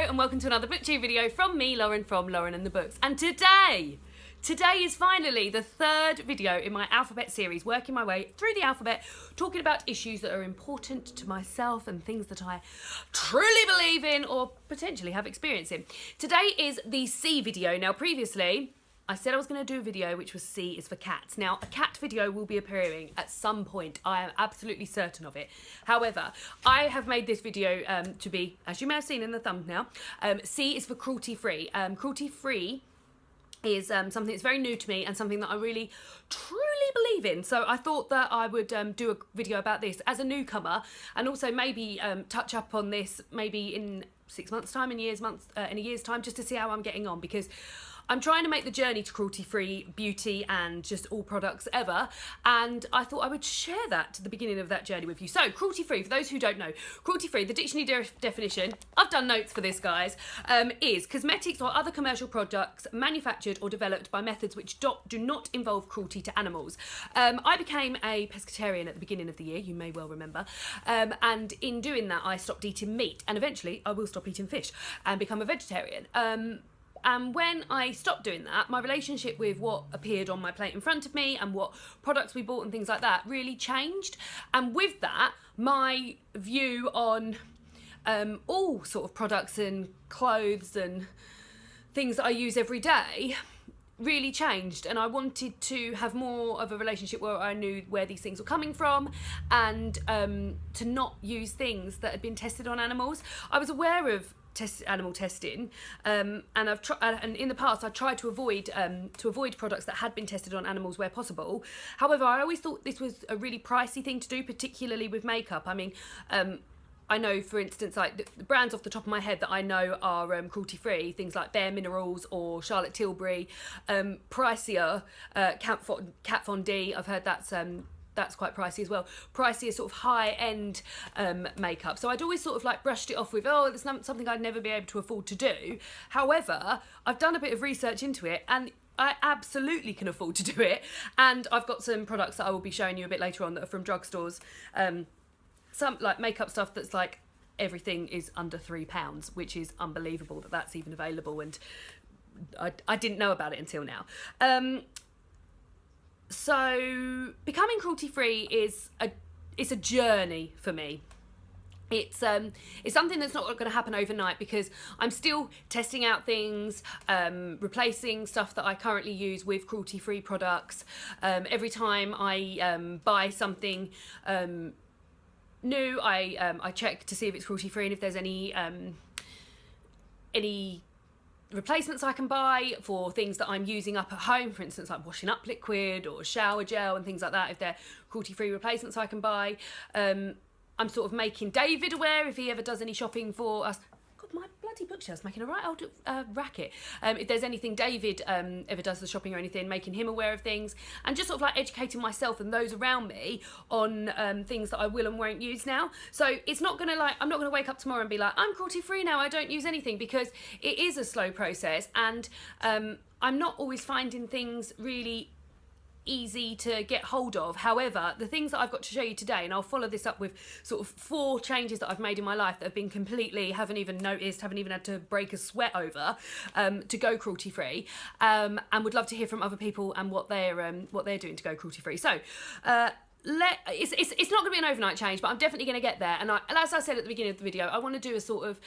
Hello and welcome to another booktube video from me, Lauren, from Lauren and the Books. And today is finally the third video in my alphabet series, working my way through the alphabet, talking about issues that are important to myself and things that I truly believe in or potentially have experience in. Today is the C video. Now previously, I said I was going to do a video which was C is for cats. Now, a cat video will be appearing at some point. I am absolutely certain of it. However, I have made this video to be, as you may have seen in the thumbnail, C is for cruelty free. Cruelty free is something that's very new to me and something that I really truly believe in. So I thought that I would do a video about this as a newcomer, and also maybe touch up on this maybe in 6 months time, in a year's time, just to see how I'm getting on, because I'm trying to make the journey to cruelty-free beauty and just all products ever, and I thought I would share that to the beginning of that journey with you. So, cruelty-free, for those who don't know, cruelty-free, the dictionary definition, I've done notes for this, guys, is cosmetics or other commercial products manufactured or developed by methods which do not involve cruelty to animals. I became a pescatarian at the beginning of the year, you may well remember, and in doing that I stopped eating meat, and eventually I will stop eating fish and become a vegetarian. And when I stopped doing that, my relationship with what appeared on my plate in front of me and what products we bought and things like that really changed. And with that, my view on all sort of products and clothes and things that I use every day really changed, and I wanted to have more of a relationship where I knew where these things were coming from, and to not use things that had been tested on animals. I was aware of animal testing, and and in the past I tried to avoid products that had been tested on animals where possible. However, I always thought this was a really pricey thing to do, particularly with makeup. I mean, I know, for instance, like the brands off the top of my head that I know are cruelty-free, things like Bare Minerals or Charlotte Tilbury, pricier, Kat Von D, I've heard that's quite pricey as well. Pricey is sort of high-end makeup. So I'd always sort of like brushed it off with, oh, it's not something I'd never be able to afford to do. However, I've done a bit of research into it, and I absolutely can afford to do it. And I've got some products that I will be showing you a bit later on that are from drugstores. Some like makeup stuff that's like everything is under £3, which is unbelievable that that's even available, and I didn't know about it until now. So becoming cruelty-free is a journey for me. It's something that's not going to happen overnight, because I'm still testing out things, replacing stuff that I currently use with cruelty-free products. Every time I buy something new, I check to see if it's cruelty-free and if there's any replacements I can buy for things that I'm using up at home, for instance like washing up liquid or shower gel and things like that. If they're cruelty-free replacements I can buy. I'm sort of making David aware if he ever does any shopping for us. God, my bloody bookshelf's making a right old racket. If there's anything David ever does the shopping or anything, making him aware of things, and just sort of like educating myself and those around me on things that I will and won't use now. So it's not gonna I'm not gonna wake up tomorrow and be like, I'm cruelty free now, I don't use anything, because it is a slow process, and I'm not always finding things really easy to get hold of. However, the things that I've got to show you today, and I'll follow this up with sort of 4 changes that I've made in my life that have been completely, haven't even noticed, haven't even had to break a sweat over, to go cruelty free, and would love to hear from other people and what they're doing to go cruelty free. So it's not going to be an overnight change, but I'm definitely going to get there. And as I said at the beginning of the video, I want to do a sort of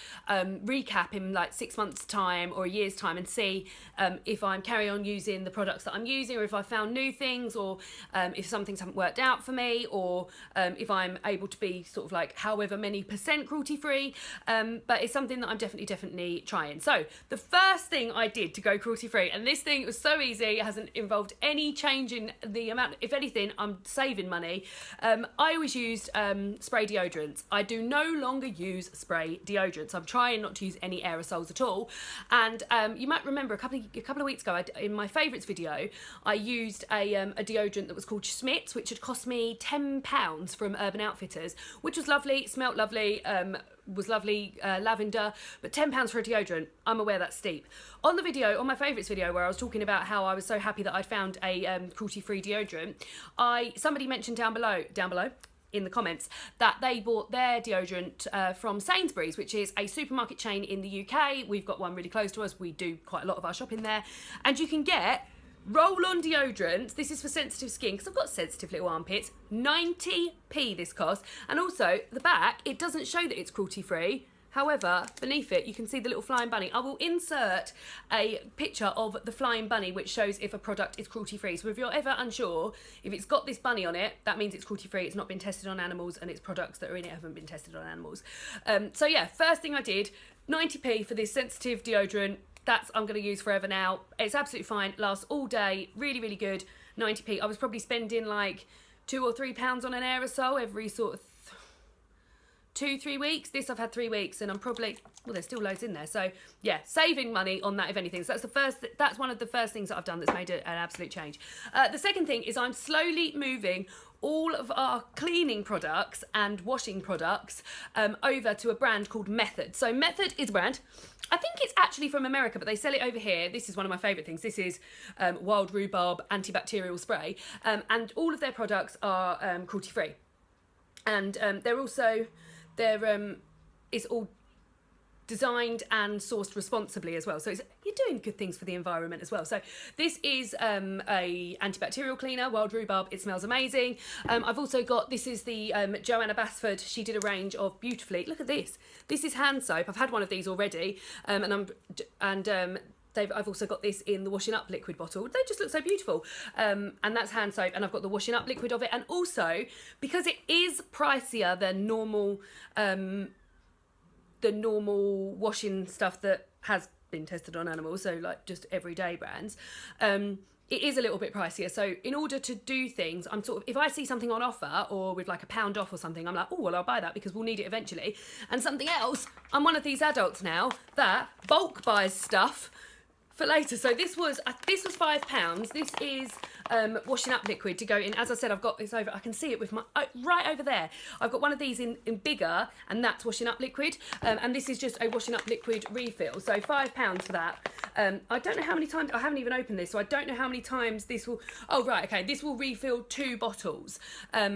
recap in like 6 months' time or a year's time, and see if I'm carry on using the products that I'm using, or if I found new things, or if some things haven't worked out for me, or if I'm able to be sort of like however many % cruelty free. But it's something that I'm definitely trying. So the first thing I did to go cruelty free, and this thing was so easy, it hasn't involved any change in the amount. If anything, I'm saving money. I always used spray deodorants. I do no longer use spray deodorants. I'm trying not to use any aerosols at all. And you might remember a couple of weeks ago, in my favourites video, I used a deodorant that was called Schmidt's, which had cost me £10 from Urban Outfitters, which was lovely, smelt lovely, was lovely, lavender, but £10 for a deodorant, I'm aware that's steep. On the video, on my favourites video, where I was talking about how I was so happy that I'd found a cruelty-free deodorant, somebody mentioned down below, in the comments that they bought their deodorant from Sainsbury's, which is a supermarket chain in the UK. We've got one really close to us. We do quite a lot of our shopping there. And you can get roll-on deodorant. This is for sensitive skin because I've got sensitive little armpits. 90p this costs. And also, the back, it doesn't show that it's cruelty-free. However, beneath it, you can see the little flying bunny. I will insert a picture of the flying bunny which shows if a product is cruelty-free. So if you're ever unsure, if it's got this bunny on it, that means it's cruelty-free. It's not been tested on animals, and its products that are in it haven't been tested on animals. So yeah, first thing I did, 90p for this sensitive deodorant. That's I'm going to use forever now. It's absolutely fine. Lasts all day. Really, really good. 90p. I was probably spending like £2 or £3 on an aerosol every sort of 2-3 weeks. This I've had 3 weeks, and I'm probably, well, there's still loads in there. So yeah, saving money on that if anything. So that's one of the first things that I've done that's made an absolute change. The second thing is I'm slowly moving all of our cleaning products and washing products over to a brand called Method. So Method is a brand. I think it's actually from America, but they sell it over here. This is one of my favourite things. This is wild rhubarb antibacterial spray, and all of their products are cruelty-free. And it's all designed and sourced responsibly as well. So you're doing good things for the environment as well. So this is a antibacterial cleaner, wild rhubarb. It smells amazing. I've also got, this is the Joanna Basford. She did a range of beautifully, look at this. This is hand soap. I've had one of these already, I've also got this in the washing up liquid bottle. They just look so beautiful. And that's hand soap, and I've got the washing up liquid of it. And also, because it is pricier than normal, the normal washing stuff that has been tested on animals, so like just everyday brands, it is a little bit pricier. So in order to do things, I'm sort of, if I see something on offer or with like £1 off or something, I'm like, oh, well, I'll buy that because we'll need it eventually. And something else, I'm one of these adults now that bulk buys stuff for later. So this was £5. This is washing up liquid to go in. As I said, I've got this over, I can see it with my, right over there. I've got one of these in bigger, and that's washing up liquid. And this is just a washing up liquid refill. So £5 for that. I don't know how many times, I haven't even opened this, so I don't know how many times this will, oh right, okay, this will refill 2 bottles.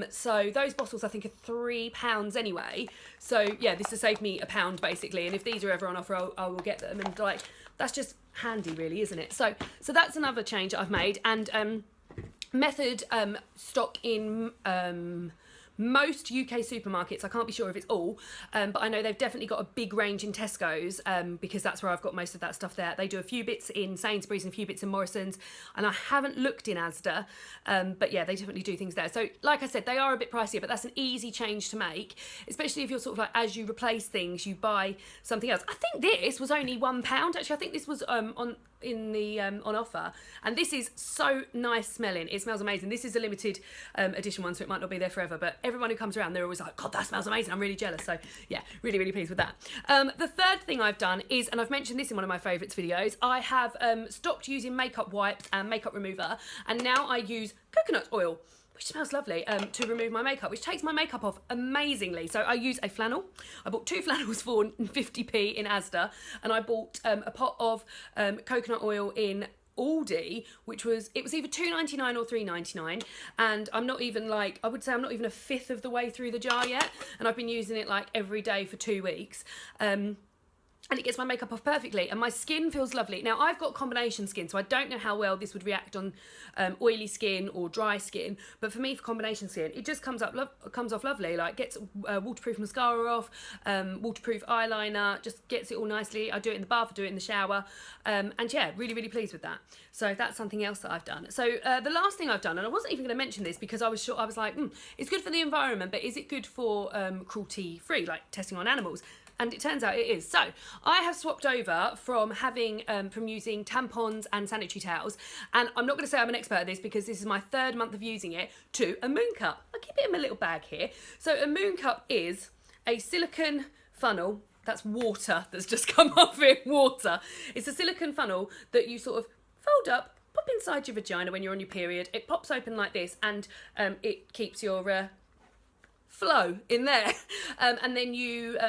So those bottles I think are £3 anyway. So yeah, this has saved me £1 basically. And if these are ever on offer, I will get them. And like, that's just handy really, isn't it? So that's another change that I've made. And Method stock in most UK supermarkets. I can't be sure if it's all, but I know they've definitely got a big range in Tesco's, because that's where I've got most of that stuff there. They do a few bits in Sainsbury's and a few bits in Morrison's, and I haven't looked in Asda, but yeah, they definitely do things there. So like I said, they are a bit pricier, but that's an easy change to make, especially if you're sort of like, as you replace things, you buy something else. I think this was only £1. Actually, I think this was on offer, and this is so nice smelling. It smells amazing. This is a limited edition one, so it might not be there forever, but everyone who comes around, they're always like, God, that smells amazing. I'm really jealous. So yeah, really, really pleased with that. The third thing I've done is, and I've mentioned this in one of my favourites videos, I have stopped using makeup wipes and makeup remover, and now I use coconut oil, which smells lovely, to remove my makeup, which takes my makeup off amazingly. So I use a flannel. I bought 2 flannels for 50p in Asda, and I bought a pot of coconut oil in Aldi, it was either £2.99 or £3.99, and I'm not even like, I would say I'm not even a fifth of the way through the jar yet, and I've been using it like every day for 2 weeks. And it gets my makeup off perfectly, and my skin feels lovely. Now, I've got combination skin, so I don't know how well this would react on oily skin or dry skin, but for me, for combination skin, it just comes off lovely. Like, gets waterproof mascara off, waterproof eyeliner, just gets it all nicely. I do it in the bath, I do it in the shower, and yeah, really, really pleased with that. So that's something else that I've done. So the last thing I've done, and I wasn't even going to mention this because I was sure, I was like, it's good for the environment, but is it good for cruelty-free, like testing on animals? And it turns out it is. So I have swapped over from using tampons and sanitary towels, and I'm not going to say I'm an expert at this because this is my 3rd month of using it, to a moon cup. I keep it in my little bag here. So a moon cup is a silicone funnel. That's water that's just come off it, water. It's a silicone funnel that you sort of fold up, pop inside your vagina when you're on your period. It pops open like this, and it keeps your flow in there, and then you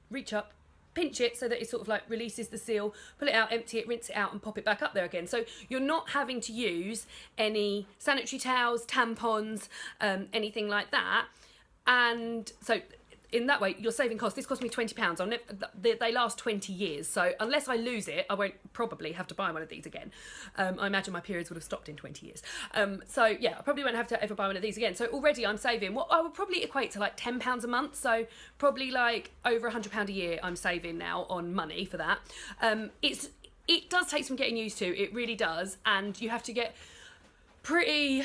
reach up, pinch it so that it sort of like releases the seal, pull it out, empty it, rinse it out, and pop it back up there again. So you're not having to use any sanitary towels, tampons, anything like that. And so in that way, you're saving costs. This cost me £20. They last 20 years. So unless I lose it, I won't probably have to buy one of these again. I imagine my periods would have stopped in 20 years. So yeah, I probably won't have to ever buy one of these again. So already I'm saving what I would probably equate to like £10 a month. So probably like over £100 a year I'm saving now on money for that. It does take some getting used to. It really does. And you have to get pretty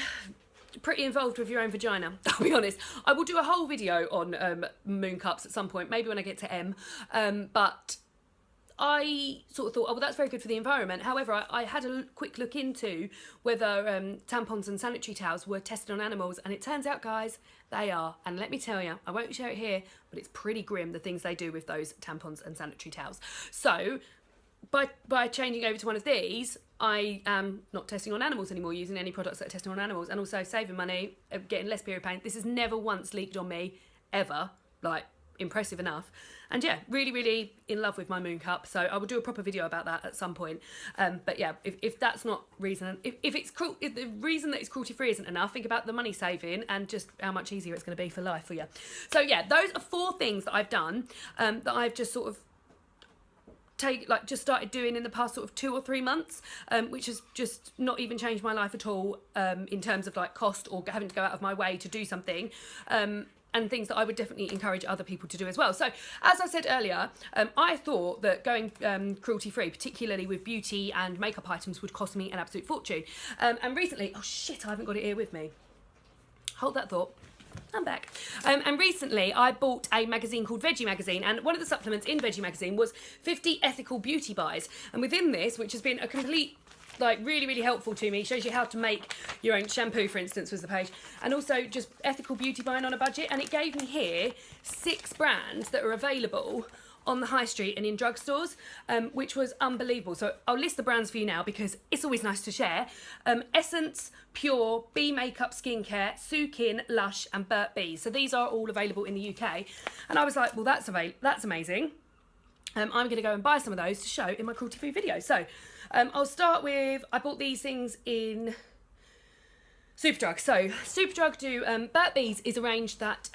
involved with your own vagina, I'll be honest. I will do a whole video on moon cups at some point, maybe when I get to M, but I sort of thought, oh, well, that's very good for the environment. However, I had a quick look into whether tampons and sanitary towels were tested on animals, and it turns out, guys, they are. And let me tell you, I won't show it here, but it's pretty grim, the things they do with those tampons and sanitary towels. So by changing over to one of these, I am not testing on animals anymore, using any products that are testing on animals, and also saving money, getting less period pain. This has never once leaked on me, ever. Like, impressive enough. And yeah, really, really in love with my moon cup. So I will do a proper video about that at some point. But yeah, if that's not reason, if the reason that it's cruelty free isn't enough, think about the money saving and just how much easier it's going to be for life for you. So yeah, those are 4 things that I've done, that I've just sort of just started doing in the past sort of 2 or 3 months, which has just not even changed my life at all, in terms of like cost or having to go out of my way to do something, and things that I would definitely encourage other people to do as well. So as I said earlier, I thought that going cruelty free, particularly with beauty and makeup items, would cost me an absolute fortune. And recently, oh shit, I haven't got it here with me. Hold that thought. I'm back. And recently I bought a magazine called Veggie Magazine, and one of the supplements in Veggie Magazine was 50 ethical beauty buys. And within this, which has been a complete, like, really, really helpful to me, shows you how to make your own shampoo, for instance, was the page, and also just ethical beauty buying on a budget. And it gave me here 6 brands that are available on the high street and in drugstores, which was unbelievable. So I'll list the brands for you now because it's always nice to share. Essence, Pure, Bee Makeup Skincare, Sukin, Lush and Burt Bees. So these are all available in the UK. And I was like, well, that's amazing. I'm going to go and buy some of those to show in my cruelty free video. So I'll start with, I bought these things in Superdrug. So Superdrug do, Burt Bees is a range that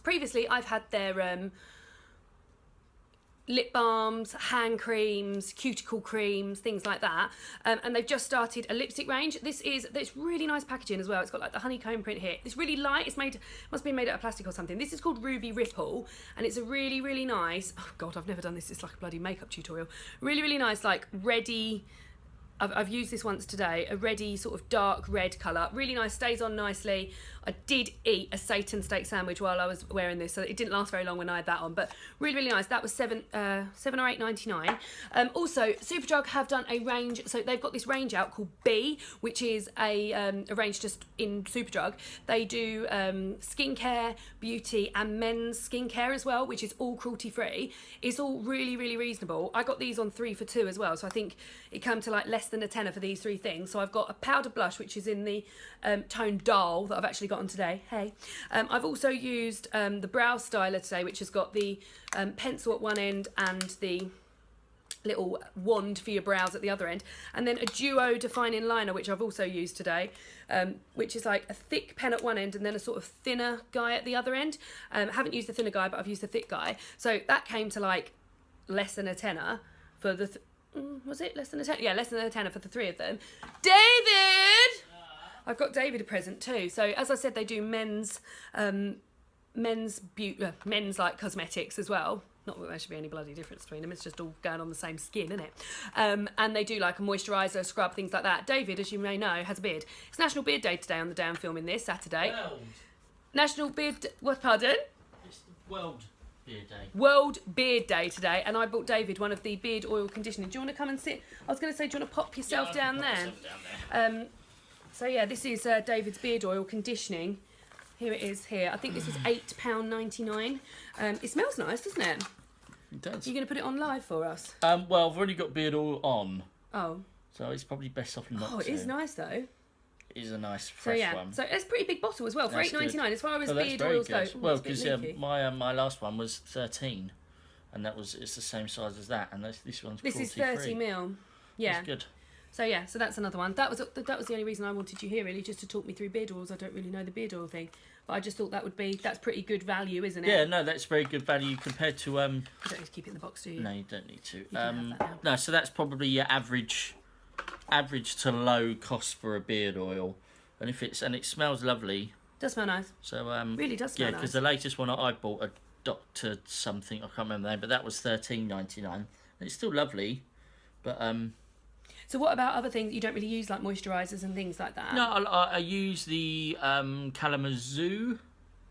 previously I've had their lip balms, hand creams, cuticle creams, things like that, and they've just started a lipstick range. It's really nice packaging as well. It's got like the honeycomb print here. It's really light. Must be made out of plastic or something. This is called Ruby Ripple, and it's a really, really nice, oh god, I've never done this, it's like a bloody makeup tutorial. Really, really nice, like ready, I've used this once today, a ready sort of dark red colour. Really nice, stays on nicely. I did eat a Satan steak sandwich while I was wearing this, so it didn't last very long when I had that on, but really, really nice. That was $7 or $8.99. Also, Superdrug have done a range, so they've got this range out called Bee, which is a range just in Superdrug. They do skincare, beauty and men's skincare as well, which is all cruelty free. It's all really, really reasonable. I got these on 3 for 2 as well, so I think it came to like less than a tenner for these 3 things. So I've got a powder blush, which is in the tone Dull, that I've actually got on today. Hey, I've also used the brow styler today, which has got the pencil at one end and the little wand for your brows at the other end, and then a duo defining liner, which I've also used today, which is like a thick pen at one end and then a sort of thinner guy at the other end. Haven't used the thinner guy, but I've used the thick guy, so that came to like less than a tenner for the was it less than a tenner? Yeah, less than a tenner for the 3 of them. David! I've got David a present too. So as I said, they do men's like cosmetics as well. Not that there should be any bloody difference between them. It's just all going on the same skin, isn't it? And they do like a moisturiser, scrub, things like that. David, as you may know, has a beard. It's National Beard Day today on the day I'm filming this, Saturday. World. National Beard... What, pardon? It's the World Beard Day. World Beard Day today, and I bought David one of the beard oil conditioning. Do you want to come and sit? I was going to say, do you want to pop yourself down there? Myself down there. So yeah, this is David's beard oil conditioning. Here it is here. I think this was £8.99. It smells nice, doesn't it? It does. Are you going to put it on live for us? Well, I've already got beard oil on. Oh. So it's probably best off not to. Oh, it is nice though. It is a nice fresh one. So it's a pretty big bottle as well for £8.99 as far as beard very oils go. good. Well, because my last one was 13, and it's the same size as that, and this one's This is 30 ml. Yeah. That's good. So yeah, so that's another one. That was the only reason I wanted you here, really, just to talk me through beard oils. I don't really know the beard oil thing, but I just thought that's pretty good value, isn't it? Yeah, no, that's very good value compared to You don't need to keep it in the box, do you? No, you don't need to. can have that now. No, so that's probably your average to low cost for a beard oil, and it smells lovely. Does smell nice. So Really does smell yeah, nice. because the latest one I bought, a Doctor something, I can't remember the name, but that was $13.99. It's still lovely, but So what about other things you don't really use, like moisturisers and things like that? no, I use the Kalamazoo.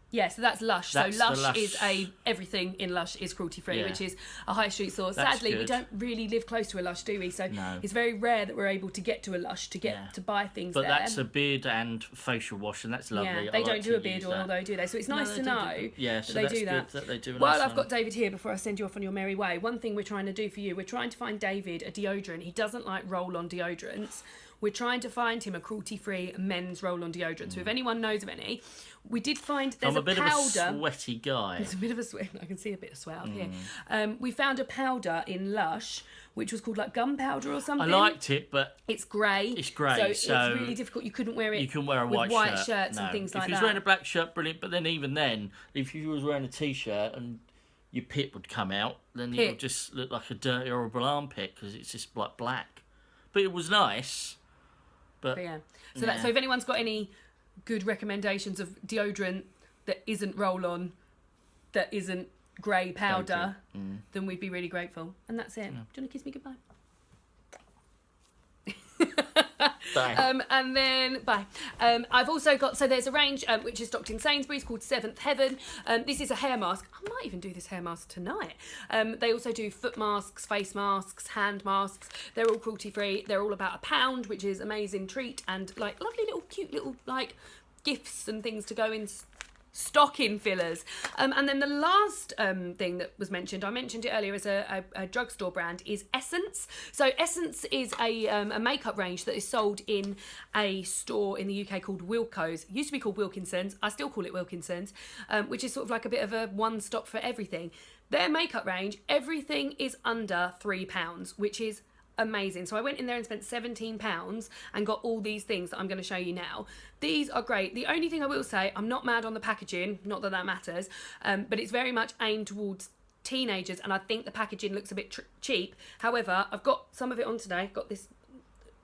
Yeah, so that's Lush. That's so the Lush Lush. is everything in Lush is cruelty free, Yeah. which is a high street store. That's Sadly, we good. don't really live close to a Lush, do we? So No. it's very rare that we're able to get to a Lush to Yeah. buy things But there. that's a beard and facial wash, and that's lovely. Yeah, I they like don't do to a beard use oil that. though, do they? So it's No, nice they to don't know do- yeah, so that they that's do good that. that they do a While nice I've one. got David here, before I send you off on your merry way, one thing we're trying to do for you, we're trying to find David a deodorant. He doesn't like roll-on deodorants. We're trying to find him a cruelty-free men's roll-on deodorant. So if anyone knows of any, we did find there's I'm a bit powder. of a sweaty guy. It's a bit of a sweat. I can see a bit of sweat up here. We found a powder in Lush, which was called like gunpowder or I something. liked it, but It's grey. It's grey, so it's really difficult. You couldn't wear it. you can wear a with white, shirts No. and things like If you was that. wearing a black shirt, brilliant. But then even then, if you was wearing a t-shirt and your pit would come out, then it would Pit. just look like a dirty, horrible armpit because it's just like black. But it was nice. But yeah. So Yeah. so if anyone's got any good recommendations of deodorant that isn't roll-on, that isn't grey powder, then we'd be really grateful. And that's it. Do you want to kiss me goodbye? Bye. And then bye. I've also got, so there's a range which is stocked in Sainsbury's called Seventh Heaven. This is a hair mask. I might even do this hair mask tonight. They also do foot masks, face masks, hand masks. They're all cruelty free. They're all about £1, which is amazing treat, and like lovely little cute little like gifts and things to go in. Stocking fillers. And then the last thing that was mentioned, I mentioned it earlier as a drugstore brand, is Essence. So Essence is a makeup range that is sold in a store in the UK called Wilko's. It used to be called Wilkinson's. I still call it Wilkinson's, which is sort of like a bit of a one-stop for everything. Their makeup range, everything is under £3, which is amazing. So I went in there and spent £17 and got all these things that I'm going to show you now. These are great. The only thing I will say, I'm not mad on the packaging, not that that matters, but it's very much aimed towards teenagers, and I think the packaging looks a bit cheap. However, I've got some of it on today. Got this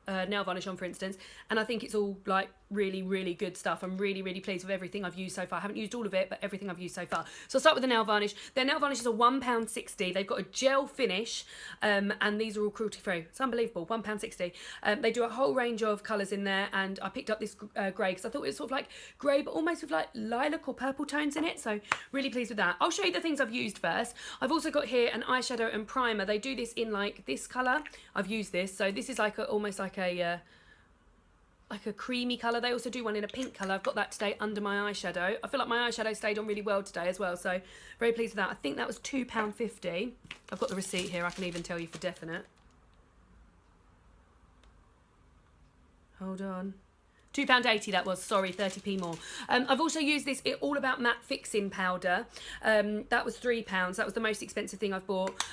nail varnish on, for instance, and I think it's all like really good stuff. I'm really pleased with everything I've used so far. I haven't used all of it, but everything I've used so far. So I'll start with the nail varnish. Their nail varnish is a £1.60. They've got a gel finish, and these are all cruelty free. It's unbelievable. £1.60. They do a whole range of colours in there, and I picked up this grey because I thought it was sort of like grey, but almost with like lilac or purple tones in it. So really pleased with that. I'll show you the things I've used first. I've also got here an eyeshadow and primer. They do this in like this colour. I've used this. So this is like almost like a creamy colour. They also do one in a pink colour. I've got that today under my eyeshadow. I feel like my eyeshadow stayed on really well today as well, so very pleased with that. I think that was £2.50. I've got the receipt here. I can even tell you for definite. Hold on. £2.80 that was, sorry, 30p more. I've also used this All About Matte Fixing Powder. That was £3. That was the most expensive thing I've bought.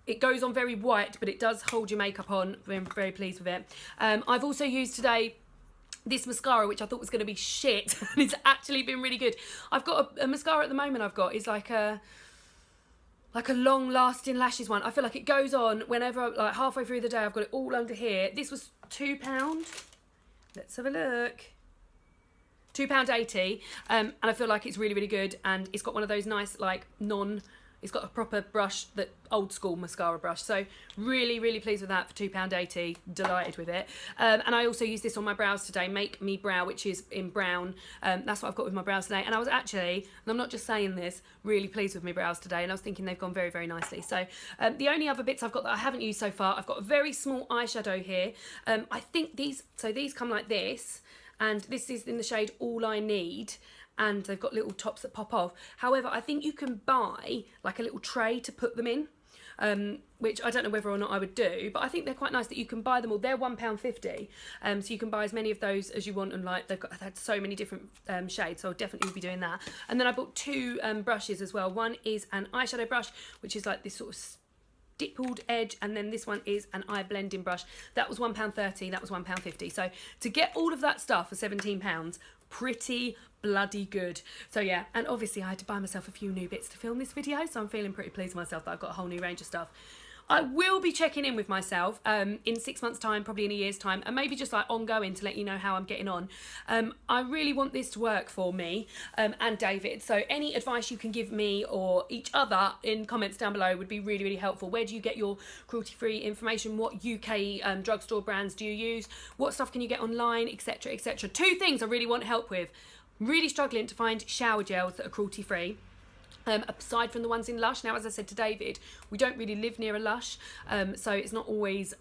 It goes on very white, but it does hold your makeup on. I'm very pleased with it. I've also used today this mascara, which I thought was going to be shit, and it's actually been really good. I've got a mascara at the moment I've got is like a long-lasting lashes one. I feel like it goes on whenever, like halfway through the day, I've got it all under here. This was £2. Let's have a look. £2.80, and I feel like it's really good, and it's got one of those nice like it's got a proper brush, that old school mascara brush. So really pleased with that for £2.80. Delighted with it. And I also use this on my brows today, Make Me Brow, which is in brown. That's what I've got with my brows today. And I was actually, and I'm not just saying this, really pleased with my brows today. And I was thinking they've gone very nicely. So the only other bits I've got that I haven't used so far, I've got a very small eyeshadow here. I think these come like this. And this is in the shade All I Need. And they've got little tops that pop off. However, I think you can buy like a little tray to put them in, which I don't know whether or not I would do, but I think they're quite nice that you can buy them all. They're £1.50, so you can buy as many of those as you want, and like they've had so many different shades, so I'll definitely be doing that. And then I bought two brushes as well. One is an eyeshadow brush, which is like this sort of dippled edge, and then this one is an eye blending brush. That was £1.30, that was £1.50. So to get all of that stuff for £17, pretty bloody good. So yeah, and obviously I had to buy myself a few new bits to film this video, so I'm feeling pretty pleased with myself that I've got a whole new range of stuff. I will be checking in with myself in 6 months' time, probably in a year's time, and maybe just like ongoing to let you know how I'm getting on. I really want this to work for me and David, so any advice you can give me or each other in comments down below would be really, really helpful. Where do you get your cruelty-free information? What UK drugstore brands do you use? What stuff can you get online, etc, etc. 2 things I really want help with. Really struggling to find shower gels that are cruelty-free. Aside from the ones in Lush. Now, as I said to David, we don't really live near a Lush, so it's not always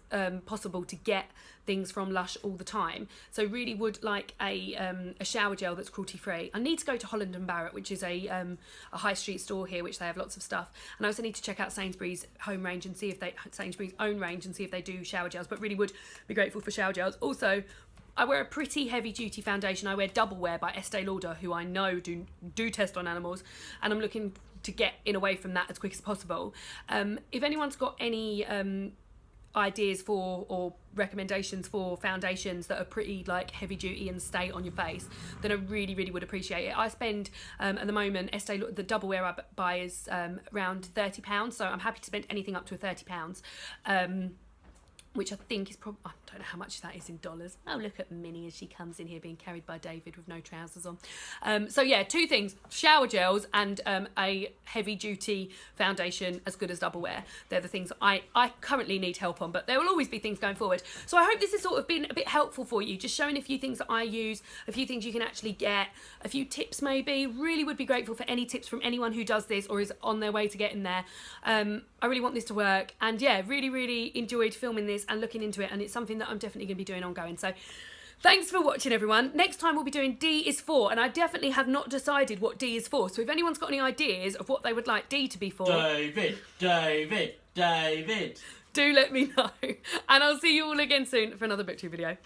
possible to get things from Lush all the time. So really would like a shower gel that's cruelty free. I need to go to Holland and Barrett, which is a high street store here, which they have lots of stuff. And I also need to check out Sainsbury's home range and see if Sainsbury's own range and see if they do shower gels. But really would be grateful for shower gels. Also, I wear a pretty heavy duty foundation. I wear Double Wear by Estee Lauder, who I know do test on animals, and I'm looking to get in away from that as quick as possible. If anyone's got any ideas for or recommendations for foundations that are pretty like heavy duty and stay on your face, then I really, really would appreciate it. I spend at the moment the Double Wear I buy is around £30, so I'm happy to spend anything up to £30. Which I think is probably, I don't know how much that is in dollars. Oh, look at Minnie as she comes in here being carried by David with no trousers on. So yeah, 2 things, shower gels and a heavy duty foundation as good as Double Wear. They're the things I currently need help on, but there will always be things going forward. So I hope this has sort of been a bit helpful for you, just showing a few things that I use, a few things you can actually get, a few tips maybe. Really would be grateful for any tips from anyone who does this or is on their way to getting there. I really want this to work, and yeah, really, really enjoyed filming this and looking into it, and it's something that I'm definitely going to be doing ongoing. So thanks for watching, everyone. Next time we'll be doing D is for, and I definitely have not decided what D is for, so if anyone's got any ideas of what they would like D to be for, David, do let me know, and I'll see you all again soon for another booktube video.